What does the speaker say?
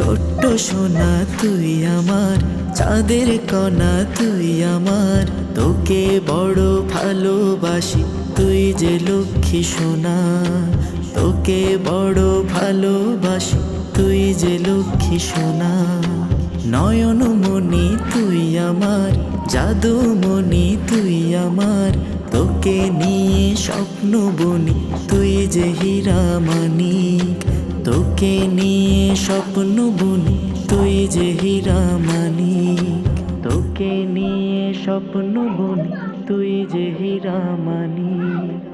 ছোট্ট সোনা তুই আমার, চাঁদের কণা তুই আমার, তোকে বড় ভালোবাসি, তুই যে লক্ষ্মী সোনা। তোকে বড় ভালোবাসি, তুই যে লক্ষ্মী সোনা। নয়নমণি তুই আমার, জাদুমণি তুই আমার, তোকে নিয়ে স্বপ্ন বুনি, তুই যে হীরা মানিক। তোকে নিয়ে স্বপ্ন বুনি, তুই যে হীরা মানিক। তোকে নিয়ে স্বপ্ন বুনি, তুই যে হীরা মানিক।